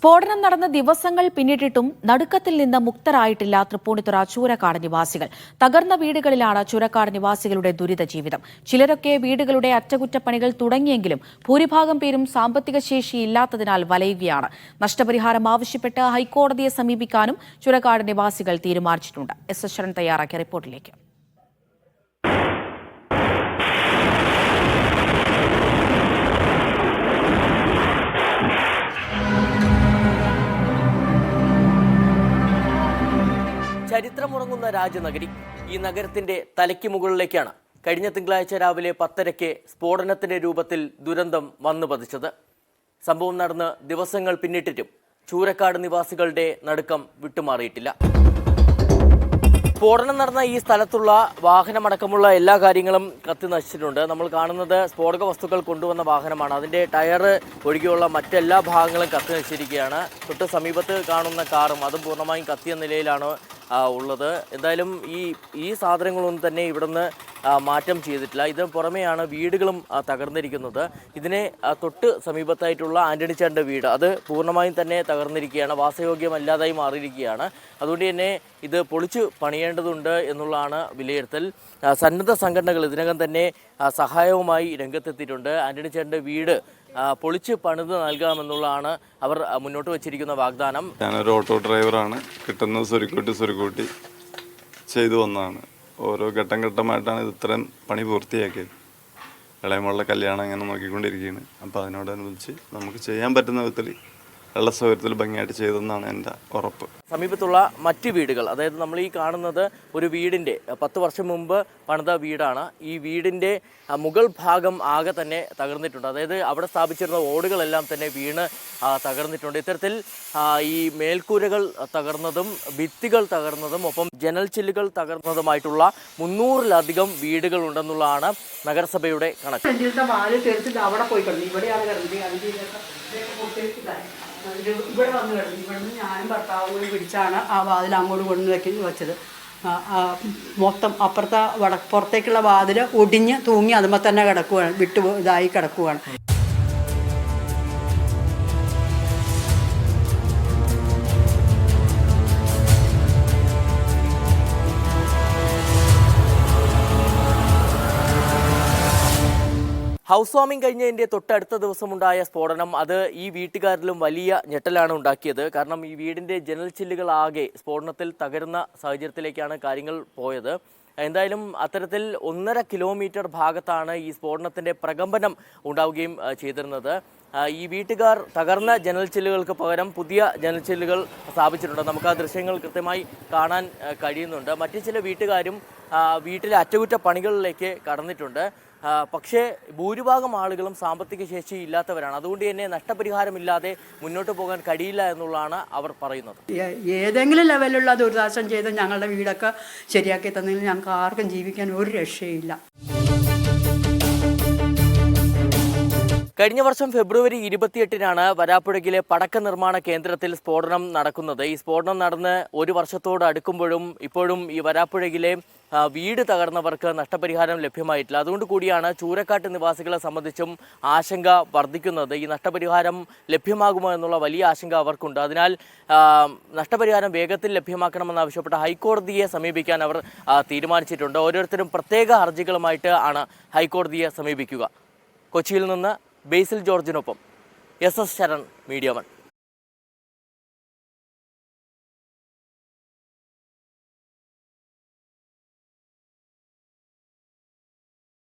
സ്ഫോടനം നടന്ന ദിവസങ്ങൾ പിന്നിട്ടിട്ടും നടുക്കത്തിൽ നിന്ന് മുക്തരായിട്ടില്ല തൃപ്പൂണിത്തുറ ചൂരക്കാട് നിവാസികൾ. തകർന്ന വീടുകളിലാണ് ചൂരക്കാട് നിവാസികളുടെ ദുരിത ജീവിതം. ചിലരൊക്കെ വീടുകളുടെ അറ്റകുറ്റപ്പണികൾ തുടങ്ങിയെങ്കിലും ഭൂരിഭാഗം പേരും സാമ്പത്തിക ശേഷിയില്ലാത്തതിനാൽ വലയുകയാണ്. നഷ്ടപരിഹാരം ആവശ്യപ്പെട്ട് ഹൈക്കോടതിയെ സമീപിക്കാനും ചൂരക്കാട് നിവാസികൾ തീരുമാനിച്ചിട്ടുണ്ട്. എസ് ശരൺ തയ്യാറാക്കിയ റിപ്പോർട്ടിലേക്ക്. ചരിത്രമുറങ്ങുന്ന രാജനഗരി. ഈ നഗരത്തിന്റെ തലയ്ക്ക് മുകളിലേക്കാണ് കഴിഞ്ഞ തിങ്കളാഴ്ച രാവിലെ 10:30 സ്ഫോടനത്തിന്റെ രൂപത്തിൽ ദുരന്തം വന്നു പതിച്ചത്. സംഭവം നടന്ന് ദിവസങ്ങൾ പിന്നിട്ടിട്ടും ചൂരക്കാട് നിവാസികളുടെ നടുക്കം വിട്ടുമാറിയിട്ടില്ല. സ്ഫോടനം നടന്ന ഈ സ്ഥലത്തുള്ള വാഹനമടക്കമുള്ള എല്ലാ കാര്യങ്ങളും കത്തി നശിച്ചിട്ടുണ്ട്. നമ്മൾ കാണുന്നത് സ്ഫോടക വസ്തുക്കൾ കൊണ്ടുവന്ന വാഹനമാണ്. അതിൻ്റെ ടയർ ഒഴികെയുള്ള മറ്റെല്ലാ ഭാഗങ്ങളും കത്തി നശിച്ചിരിക്കുകയാണ്. തൊട്ട് സമീപത്ത് കാണുന്ന കാറും അതും പൂർണ്ണമായും കത്തിയ നിലയിലാണ് ഉള്ളത്. എന്തായാലും ഈ സാധനങ്ങളൊന്നും തന്നെ ഇവിടുന്ന് മാറ്റം ചെയ്തിട്ടില്ല. ഇതിന് പുറമെയാണ് വീടുകളും തകർന്നിരിക്കുന്നത്. ഇതിനെ തൊട്ട് സമീപത്തായിട്ടുള്ള ആന്റണി ചേട്ടൻ്റെ വീട് അത് പൂർണ്ണമായും തന്നെ തകർന്നിരിക്കുകയാണ്, വാസയോഗ്യമല്ലാതായി മാറിയിരിക്കുകയാണ്. അതുകൊണ്ട് തന്നെ ഇത് പൊളിച്ചു പണിയേണ്ടതുണ്ട് എന്നുള്ളതാണ് വിലയിരുത്തൽ. സന്നദ്ധ സംഘടനകൾ ഇതിനകം തന്നെ സഹായവുമായി രംഗത്തെത്തിയിട്ടുണ്ട്. ആന്റണി ചേട്ടൻ്റെ വീട് പൊളിച്ച് പണിത് നൽകാമെന്നുള്ളതാണ് അവർ മുന്നോട്ട് വച്ചിരിക്കുന്ന വാഗ്ദാനം. ഞാനൊരു ഓട്ടോ ഡ്രൈവറാണ്. കിട്ടുന്നത് സ്വരുക്കൂട്ടി ചെയ്തു വന്നതാണ്. ഓരോ ഘട്ടം ഘട്ടമായിട്ടാണ് ഇത് ഇത്രയും പണി പൂർത്തിയാക്കിയത്. ഇളയമോളുടെ കല്യാണം അങ്ങനെ നോക്കിക്കൊണ്ടിരിക്കുകയാണ്. അപ്പോൾ അതിനോടനുബന്ധിച്ച് നമുക്ക് ചെയ്യാൻ പറ്റുന്ന വിധത്തിൽ വെള്ള സൗകര്യത്തിൽ ഭംഗിയായിട്ട് ചെയ്തെന്നാണ് എൻ്റെ ഉറപ്പ്. സമീപത്തുള്ള മറ്റ് വീടുകൾ, അതായത് നമ്മൾ ഈ കാണുന്നത് ഒരു വീടിൻ്റെ 10 വർഷം മുമ്പ് പണിത വീടാണ്. ഈ വീടിൻ്റെ മുകൾ ഭാഗം ആകെ തന്നെ തകർന്നിട്ടുണ്ട്. അതായത് അവിടെ സ്ഥാപിച്ചിരുന്ന ഓടുകളെല്ലാം തന്നെ വീണ് തകർന്നിട്ടുണ്ട്. ഇത്തരത്തിൽ ഈ മേൽക്കൂരകൾ തകർന്നതും ഭിത്തികൾ തകർന്നതും ഒപ്പം ജനൽ ചില്ലുകൾ തകർന്നതുമായിട്ടുള്ള 300-ലധികം വീടുകൾ ഉണ്ടെന്നുള്ളതാണ് നഗരസഭയുടെ കണക്ക്. ഇവിടെ വന്ന് കിടന്നു. ഇവിടുന്ന് ഞാനും ഭർത്താവും കൂടി പിടിച്ചാണ് ആ വാതിൽ അങ്ങോട്ട് കൊണ്ടു വെച്ചത്. മൊത്തം അപ്പുറത്തെ പുറത്തേക്കുള്ള വാതിൽ ഒടിഞ്ഞ് തൂങ്ങി അതുമ്പോൾ തന്നെ കിടക്കുകയാണ്, ഇതായി കിടക്കുകയാണ്. ഹൗസ് വാമിംഗ് കഴിഞ്ഞതിൻ്റെ തൊട്ടടുത്ത ദിവസമുണ്ടായ സ്ഫോടനം അത് ഈ വീട്ടുകാരിലും വലിയ ഞെട്ടലാണ് ഉണ്ടാക്കിയത്. കാരണം ഈ വീടിൻ്റെ ജനൽ ചില്ലുകളാകെ സ്ഫോടനത്തിൽ തകരുന്ന സാഹചര്യത്തിലേക്കാണ് കാര്യങ്ങൾ പോയത്. എന്തായാലും അത്തരത്തിൽ 1.5 കിലോമീറ്റർ ഭാഗത്താണ് ഈ സ്ഫോടനത്തിൻ്റെ പ്രകമ്പനം ഉണ്ടാവുകയും ചെയ്തിരുന്നത്. ഈ വീട്ടുകാർ തകർന്ന ജനൽ ചില്ലുകൾക്ക് പകരം പുതിയ ജനൽ ചില്ലുകൾ സ്ഥാപിച്ചിട്ടുണ്ട്. നമുക്ക് ആ ദൃശ്യങ്ങൾ കൃത്യമായി കാണാൻ കഴിയുന്നുണ്ട്. മറ്റു ചില വീട്ടുകാരും വീട്ടിലെ അറ്റകുറ്റപ്പണികളിലേക്ക് കടന്നിട്ടുണ്ട്. പക്ഷേ ഭൂരിഭാഗം ആളുകളും സാമ്പത്തിക ശേഷി ഇല്ലാത്തവരാണ്. അതുകൊണ്ട് തന്നെ നഷ്ടപരിഹാരമില്ലാതെ മുന്നോട്ട് പോകാൻ കഴിയില്ല എന്നുള്ളതാണ് അവർ പറയുന്നത്. ഏതെങ്കിലും ലെവലിലുള്ള ദുരിതാശ്വാസം ചെയ്ത് ഞങ്ങളുടെ വീടൊക്കെ ശരിയാക്കി തന്നെങ്കിൽ ഞങ്ങൾക്ക് ആർക്കും ജീവിക്കാൻ ഒരു രക്ഷയില്ല. കഴിഞ്ഞ വർഷം ഫെബ്രുവരി 28-നാണ് വരാപ്പുഴയിലെ പടക്ക നിർമ്മാണ കേന്ദ്രത്തിൽ സ്ഫോടനം നടക്കുന്നത്. ഈ സ്ഫോടനം നടന്ന് 1 വർഷത്തോട് അടുക്കുമ്പോഴും ഇപ്പോഴും ഈ വരാപ്പുഴയിലെ വീട് തകർന്നവർക്ക് നഷ്ടപരിഹാരം ലഭ്യമായിട്ടില്ല. അതുകൊണ്ട് കൂടിയാണ് ചൂരക്കാട്ട് നിവാസികളെ സംബന്ധിച്ചും ആശങ്ക വർദ്ധിക്കുന്നത്. ഈ നഷ്ടപരിഹാരം ലഭ്യമാകുമോ എന്നുള്ള വലിയ ആശങ്ക അവർക്കുണ്ട്. അതിനാൽ നഷ്ടപരിഹാരം വേഗത്തിൽ ലഭ്യമാക്കണമെന്നാവശ്യപ്പെട്ട് ഹൈക്കോടതിയെ സമീപിക്കാൻ അവർ തീരുമാനിച്ചിട്ടുണ്ട്. ഓരോരുത്തരും പ്രത്യേക ഹർജികളുമായിട്ട് ആണ് ഹൈക്കോടതിയെ സമീപിക്കുക. കൊച്ചിയിൽ നിന്ന് ബേസിൽ ജോർജിനൊപ്പം എസ് ശരൺ, മീഡിയ 1.